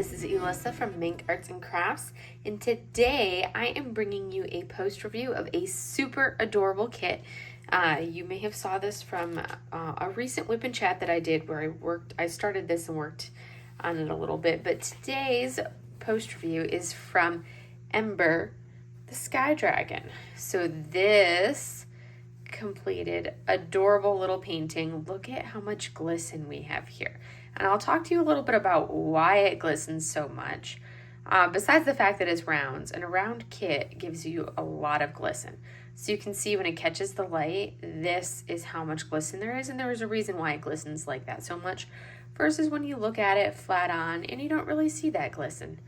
this is Elissa from Mink Arts and Crafts, and today I am bringing you a post review of a super adorable kit. You may have saw this from a recent whip and chat that I did where I started this and worked on it a little bit, but today's post review is from Ember the Sky Dragon. So this completed adorable little painting. Look at how much glisten we have here. And I'll talk to you a little bit about why it glistens so much. Besides the fact that it's rounds, and a round kit gives you a lot of glisten. So you can see when it catches the light, this is how much glisten there is, and there is a reason why it glistens like that so much, versus when you look at it flat on and you don't really see that glisten,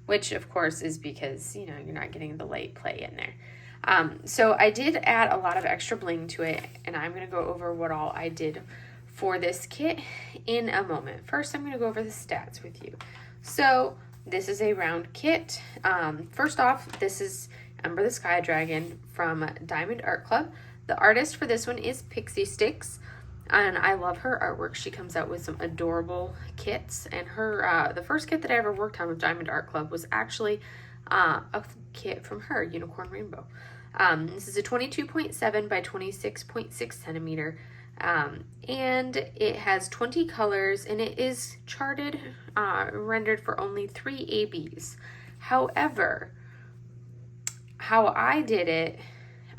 which of course is because, you know, you're not getting the light play in there. So I did add a lot of extra bling to it, and I'm going to go over what all I did for this kit in a moment. First, I'm going to go over the stats with you. So this is a round kit. First off, this is Ember the Sky Dragon from Diamond Art Club. The artist for this one is PixieStyx, and I love her artwork. She comes out with some adorable kits, and her the first kit that I ever worked on with Diamond Art Club was actually a kit from her, Unicorn Rainbow. This is a 22.7 by 26.6 centimeter. And it has 20 colors, and it is charted, rendered for only 3 ABs. However, how I did it,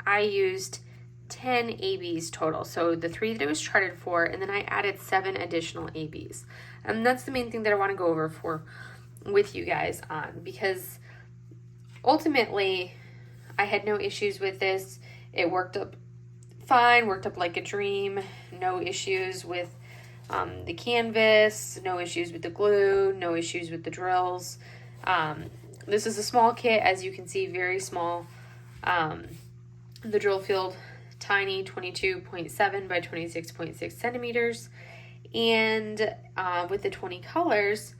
I used 10 ABs total. So the 3 that it was charted for, and then I added 7 additional ABs. And that's the main thing that I want to go over with you guys on, because ultimately I had no issues with this. It worked up fine, worked up like a dream. No issues with the canvas, no issues with the glue, no issues with the drills. This is a small kit, as you can see, very small. The drill field, tiny, 22.7 by 26.6 centimeters. And with the 20 colors,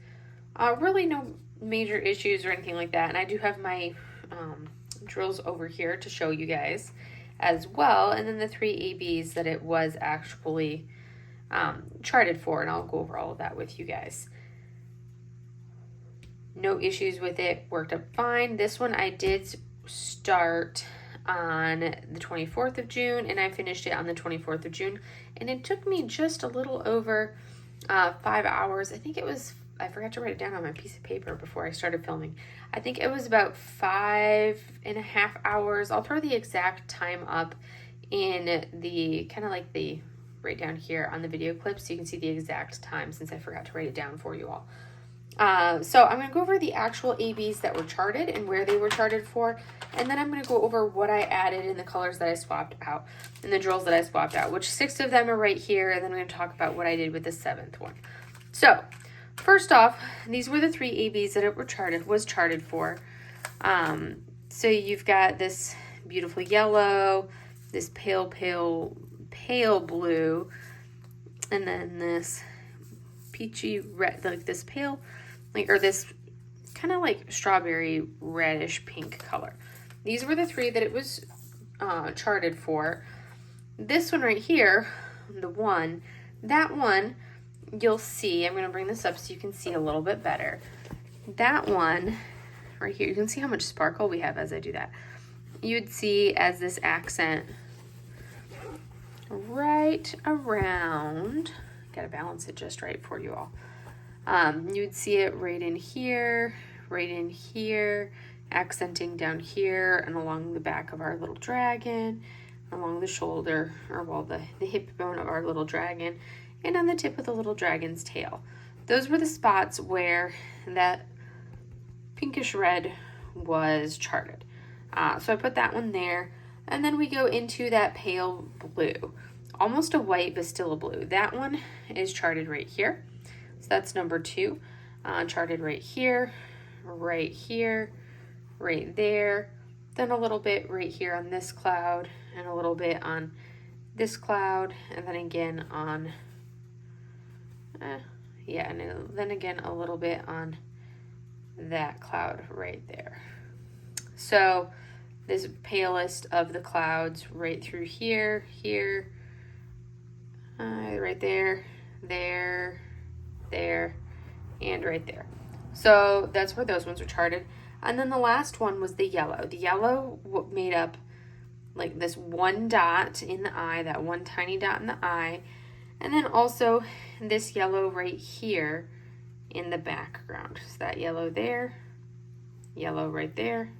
really no major issues or anything like that. And I do have my drills over here to show you guys as well, and then the 3 ABs that it was actually charted for, and I'll go over all of that with you guys. No issues with it, worked up fine. This one I did start on the 24th of June, and I finished it on the 24th of June, and it took me just a little over 5 hours. I think it was, I forgot to write it down on my piece of paper before I started filming. I think it was about 5.5 hours. I'll throw the exact time up in the kind of like the right down here on the video clip so you can see the exact time, since I forgot to write it down for you all. So I'm going to go over the actual ABs that were charted and where they were charted for, and then I'm going to go over what I added in the colors that I swapped out and the drills that I swapped out, which 6 of them are right here, and then I'm going to talk about what I did with the 7th one. So first off, these were the 3 ABs that it was charted for. So you've got this beautiful yellow, this pale blue, and then this peachy red, like this pale, or this kind of like strawberry reddish pink color. These were the 3 that it was charted for. This one right here, that one, you'll see, I'm going to bring this up so you can see a little bit better. That one right here, you can see how much sparkle we have as I do that. You'd see as this accent right around, got to balance it just right for you all. You'd see it right in here, accenting down here and along the back of our little dragon, along the shoulder, or well, the hip bone of our little dragon, and on the tip of the little dragon's tail. Those were the spots where that pinkish red was charted. So I put that one there, and then we go into that pale blue, almost a white but still a blue. That one is charted right here. So that's number 2, charted right here, right there, then a little bit right here on this cloud, and a little bit on this cloud, and then again on and then again a little bit on that cloud right there. So this palest of the clouds right through here, right there, and right there. So that's where those ones were charted. And then the last one was the yellow. The yellow made up like this one dot in the eye, that one tiny dot in the eye. And then also this yellow right here in the background. So that yellow there, yellow right there,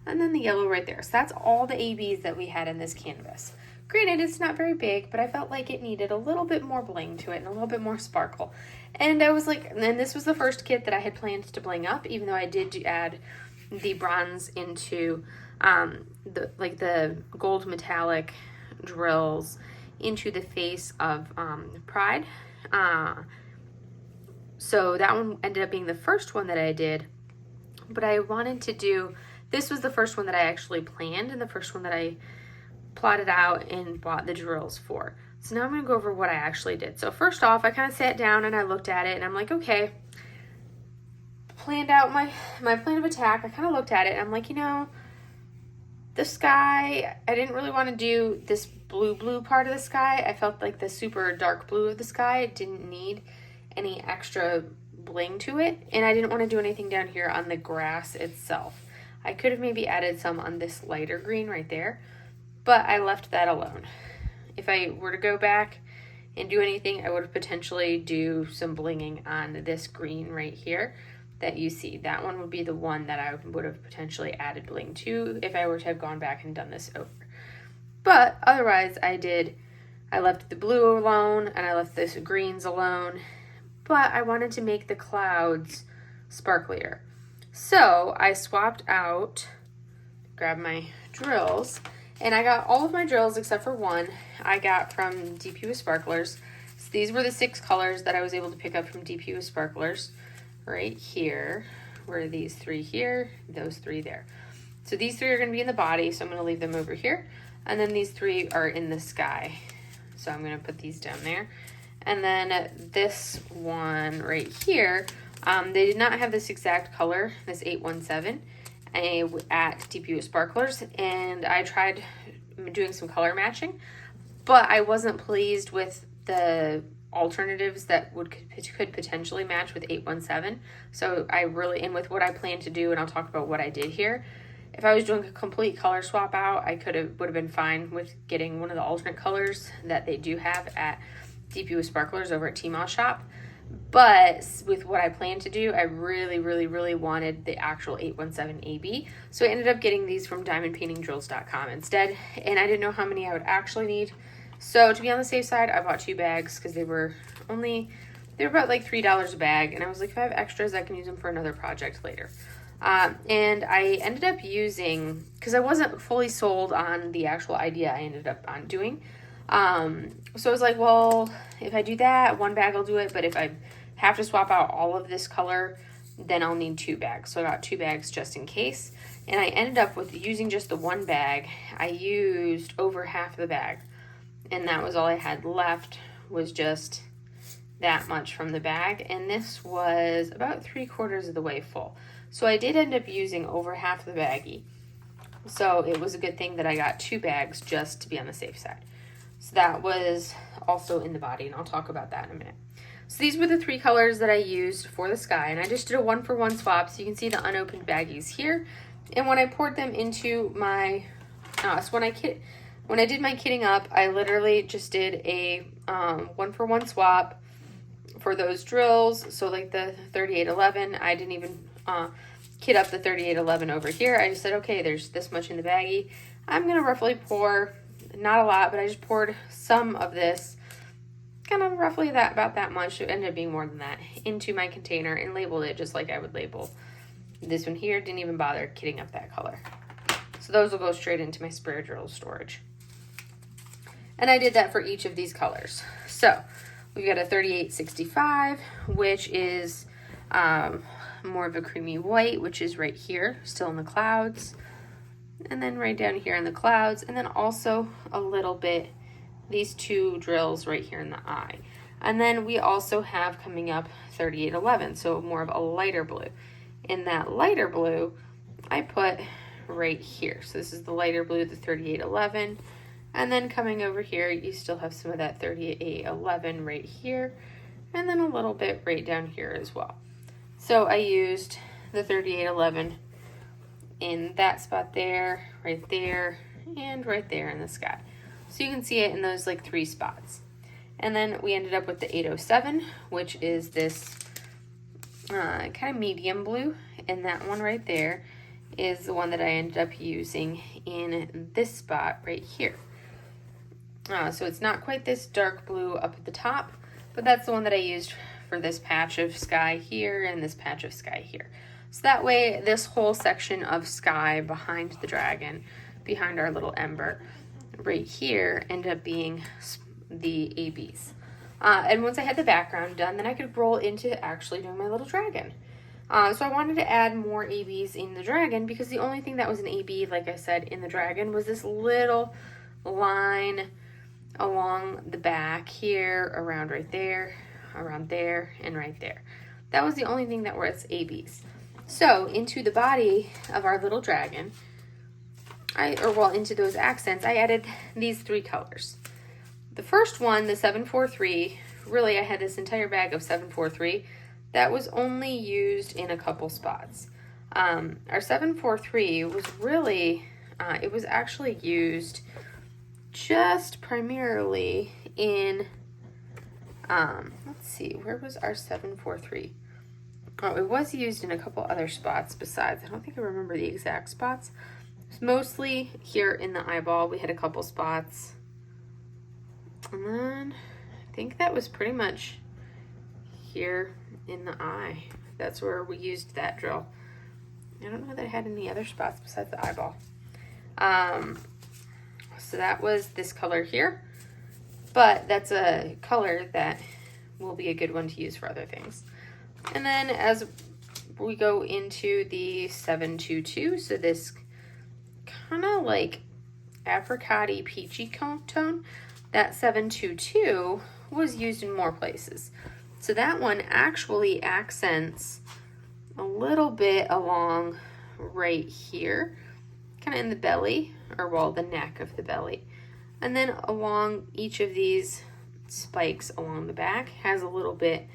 and then the yellow right there. So that's all the ABs that we had in this canvas. Granted, it's not very big, but I felt like it needed a little bit more bling to it and a little bit more sparkle. And I was like, and then this was the first kit that I had planned to bling up, even though I did add the bronze into the gold metallic drills into the face of Pride. So that one ended up being the first one that I did, but I wanted to do, this was the first one that I actually planned and the first one that I plotted out and bought the drills for. So now I'm going to go over what I actually did. So first off, I kind of sat down and I looked at it and I'm like, okay, planned out my plan of attack. I kind of looked at it and I'm like, you know, the sky, I didn't really want to do this blue part of the sky. I felt like the super dark blue of the sky didn't need any extra bling to it. And I didn't want to do anything down here on the grass itself. I could have maybe added some on this lighter green right there, but I left that alone. If I were to go back and do anything, I would potentially do some blinging on this green right here that you see. That one would be the one that I would have potentially added bling to if I were to have gone back and done this over. But otherwise I left the blue alone and I left this greens alone, but I wanted to make the clouds sparklier. So I swapped out, grabbed my drills, and I got all of my drills except for one I got from DP with Sparklers. So these were the 6 colors that I was able to pick up from DP with Sparklers. Right here were these 3 here, those 3 there. So these 3 are going to be in the body, so I'm going to leave them over here. And then these 3 are in the sky. So I'm going to put these down there. And then this one right here, they did not have this exact color, this 817. At DP with Sparklers, and I tried doing some color matching, but I wasn't pleased with the alternatives that could potentially match with 817. So and with what I plan to do, and I'll talk about what I did here, if I was doing a complete color swap out, I would have been fine with getting one of the alternate colors that they do have at DP with Sparklers over at Tmall Shop. But with what I planned to do, I really, really, really wanted the actual 817 AB. So I ended up getting these from diamondpaintingdrills.com instead. And I didn't know how many I would actually need. So to be on the safe side, I bought 2 bags because they were about like $3 a bag. And I was like, if I have extras, I can use them for another project later. And I ended up using, because I wasn't fully sold on the actual idea I ended up on doing. So I was like, well, if I do that, 1 bag will do it, but if I have to swap out all of this color, then I'll need 2 bags. So I got 2 bags just in case, and I ended up with using just the 1 bag. I used over half the bag, and that was all I had left, was just that much from the bag, and this was about 3/4 of the way full. So I did end up using over half the baggie. So it was a good thing that I got 2 bags just to be on the safe side. So that was also in the body, and I'll talk about that in a minute. So these were the 3 colors that I used for the sky, and I just did a 1-for-1 swap, so you can see the unopened baggies here. And when I poured them into my, when I did my kitting up, I literally just did a 1-for-1 swap for those drills. So like the 3811, I didn't even kit up the 3811 over here. I just said, okay, there's this much in the baggie. I'm gonna roughly pour, not a lot, but I just poured some of this, kind of roughly about that much, it ended up being more than that, into my container and labeled it just like I would label this one here. Didn't even bother kitting up that color. So those will go straight into my sprayer drill storage. And I did that for each of these colors. So we've got a 3865, which is more of a creamy white, which is right here, still in the clouds. And then right down here in the clouds, and then also a little bit, these 2 drills right here in the eye. And then we also have coming up 3811, so more of a lighter blue. In that lighter blue, I put right here. So this is the lighter blue, the 3811. And then coming over here, you still have some of that 3811 right here, and then a little bit right down here as well. So I used the 3811 in that spot there, right there, and right there in the sky. So you can see it in those like 3 spots. And then we ended up with the 807, which is this kind of medium blue, and that one right there is the one that I ended up using in this spot right here. So it's not quite this dark blue up at the top, but that's the one that I used for this patch of sky here and this patch of sky here. So that way this whole section of sky behind the dragon, behind our little ember right here, ended up being the ABs. And once I had the background done, then I could roll into actually doing my little dragon. So I wanted to add more ABs in the dragon because the only thing that was an AB, like I said, in the dragon was this little line along the back here, around right there, around there, and right there. That was the only thing that was ABs. So into the body of our little dragon, into those accents, I added these 3 colors. The first one, the 743, really I had this entire bag of 743 that was only used in a couple spots. Our 743 was really, it was actually used just primarily in, let's see, where was our 743? Oh, it was used in a couple other spots besides. I don't think I remember the exact spots. It was mostly here in the eyeball. We had a couple spots. And then I think that was pretty much here in the eye. That's where we used that drill. I don't know that I had any other spots besides the eyeball. So that was this color here, but that's a color that will be a good one to use for other things. And then as we go into the 722, so this kind of like apricot-y peachy tone, that 722 was used in more places. So that one actually accents a little bit along right here, kind of in the belly, or well, the neck of the belly. And then along each of these spikes along the back has a little bit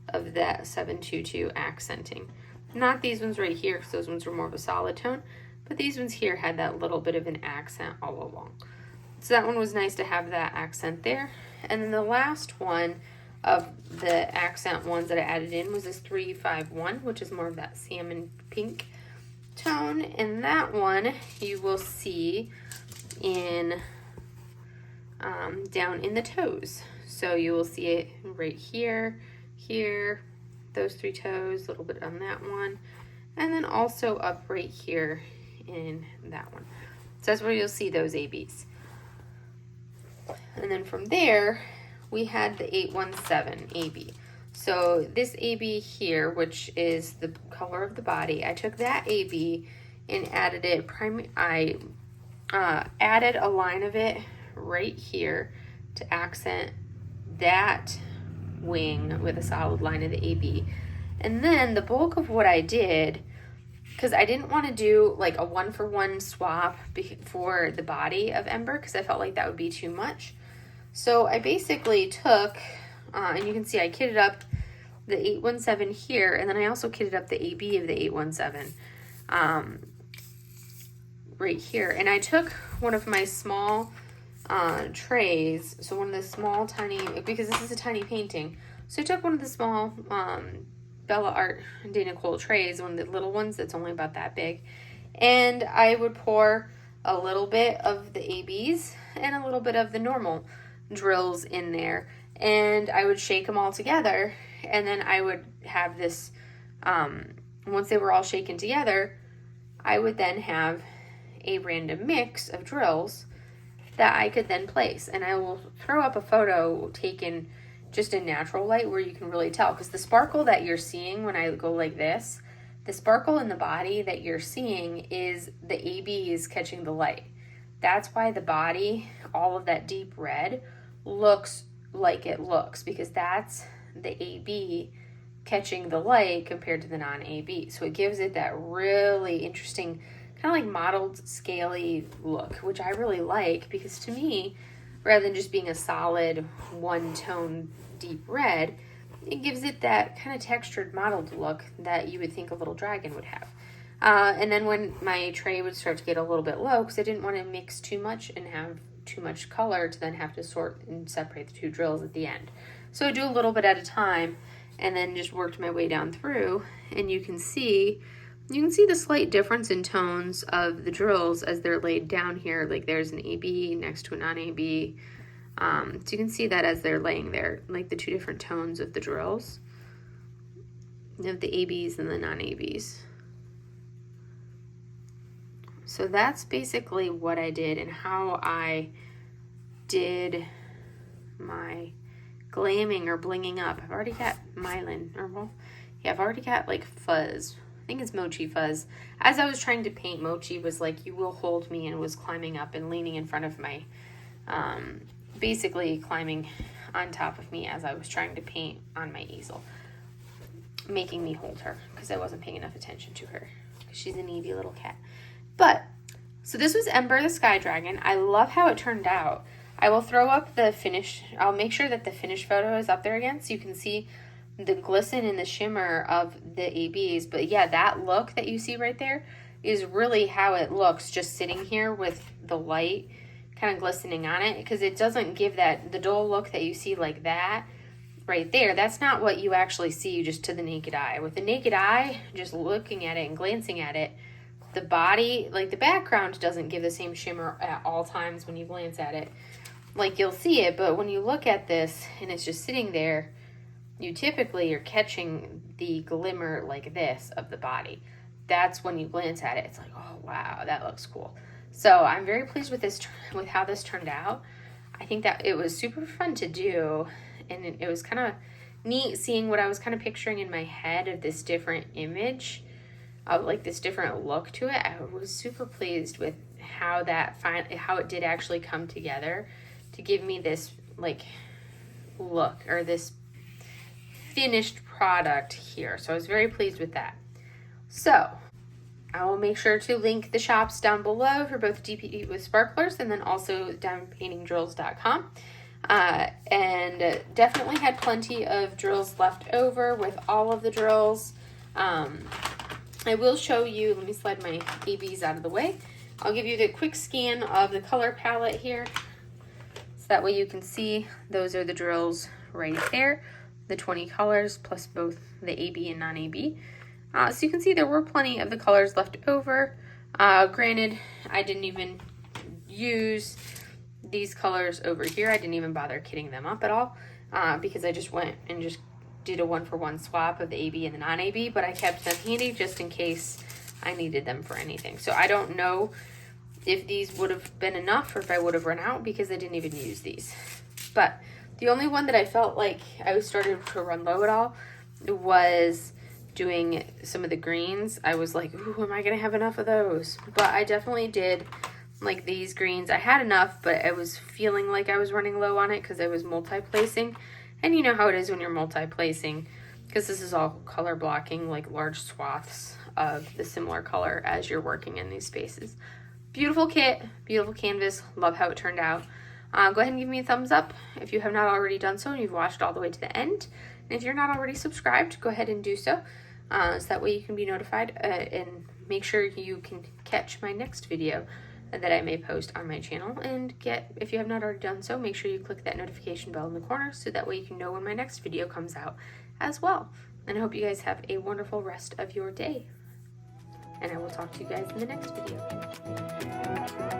of that 722 accenting. Not these ones right here, because those ones were more of a solid tone, but these ones here had that little bit of an accent all along. So that one was nice to have that accent there. And then the last one of the accent ones that I added in was this 351, which is more of that salmon pink tone. And that one you will see in down in the toes. So you will see it right here, here, those 3 toes, a little bit on that one, and then also up right here in that one. So that's where you'll see those ABs. And then from there, we had the 817 AB. So this AB here, which is the color of the body, I took that AB and added it. I added a line of it right here to accent that wing with a solid line of the AB. And then the bulk of what I did, because I didn't want to do like a 1-for-1 swap for the body of Ember, because I felt like that would be too much. So I basically took, and you can see I kitted up the 817 here, and then I also kitted up the AB of the 817 right here. And I took one of my small trays, so one of the small tiny, because this is a tiny painting, so I took one of the small Bella Art Dana Cole trays, one of the little ones that's only about that big, and I would pour a little bit of the ABs and a little bit of the normal drills in there, and I would shake them all together, and then I would have this, once they were all shaken together, I would then have a random mix of drills that I could then place. And I will throw up a photo taken just in natural light where you can really tell, because the sparkle that you're seeing when I go like this, the sparkle in the body that you're seeing is the ABs catching the light. That's why the body, all of that deep red, looks like it looks, because that's the AB catching the light compared to the non-AB. So it gives it that really interesting kind of like mottled, scaly look, which I really like, because to me, rather than just being a solid one-tone deep red, it gives it that kind of textured mottled look that you would think a little dragon would have. And then when my tray would start to get a little bit low, because I didn't want to mix too much and have too much color to then have to sort and separate the two drills at the end. So I do a little bit at a time and then just worked my way down through, and you can see the slight difference in tones of the drills as they're laid down here. Like there's an AB next to a non-AB. So you can see that as they're laying there, like the two different tones of the drills, of the ABs and the non-ABs. So that's basically what I did and how I did my glamming or blinging up. I've already got myelin, or well, yeah, I've already got like fuzz. I think it's Mochi fuzz. As I was trying to paint, Mochi was like, "You will hold me," and was climbing up and leaning in front of my, basically climbing on top of me as I was trying to paint on my easel, making me hold her because I wasn't paying enough attention to her. She's a needy little cat. But, so this was Ember the Sky Dragon. I love how it turned out. I will throw up the finish. I'll make sure that the finished photo is up there again so you can see the glisten and the shimmer of the ABs. But yeah, that look that you see right there is really how it looks just sitting here with the light kind of glistening on it, because it doesn't give that, the dull look that you see like that right there. That's not what you actually see just to the naked eye. With the naked eye, just looking at it and glancing at it, the body, like the background doesn't give the same shimmer at all times when you glance at it. Like you'll see it, but when you look at this and it's just sitting there, you typically are catching the glimmer like this of the body. That's when you glance at it, it's like, oh wow, that looks cool. So I'm very pleased with this, with how this turned out. I think that it was super fun to do, and it was kind of neat seeing what I was kind of picturing in my head of this different image, of like this different look to it. I was super pleased with how that how it did actually come together to give me this like look, or this finished product here. So I was very pleased with that. So I will make sure to link the shops down below for both DP with sparklers and then also downpaintingdrills.com. And definitely had plenty of drills left over with all of the drills. I will show you, let me slide my ABs out of the way. I'll give you the quick scan of the color palette here. So that way you can see those are the drills right there. The 20 colors plus both the AB and non-AB. So you can see there were plenty of the colors left over. Granted, I didn't even use these colors over here. I didn't even bother kitting them up at all because I just went and just did a one-for-one swap of the AB and the non-AB, but I kept them handy just in case I needed them for anything. So I don't know if these would have been enough or if I would have run out because I didn't even use these. But the only one that I felt like I was starting to run low at all was doing some of the greens. I was like, ooh, am I gonna have enough of those? But I definitely did. Like these greens, I had enough, but I was feeling like I was running low on it because I was multi-placing. And you know how it is when you're multi-placing, because this is all color blocking, like large swaths of the similar color as you're working in these spaces. Beautiful kit, beautiful canvas, love how it turned out. Go ahead and give me a thumbs up if you have not already done so and you've watched all the way to the end. And if you're not already subscribed, go ahead and do so. So that way you can be notified and make sure you can catch my next video that I may post on my channel. And if you have not already done so, make sure you click that notification bell in the corner so that way you can know when my next video comes out as well. And I hope you guys have a wonderful rest of your day. And I will talk to you guys in the next video.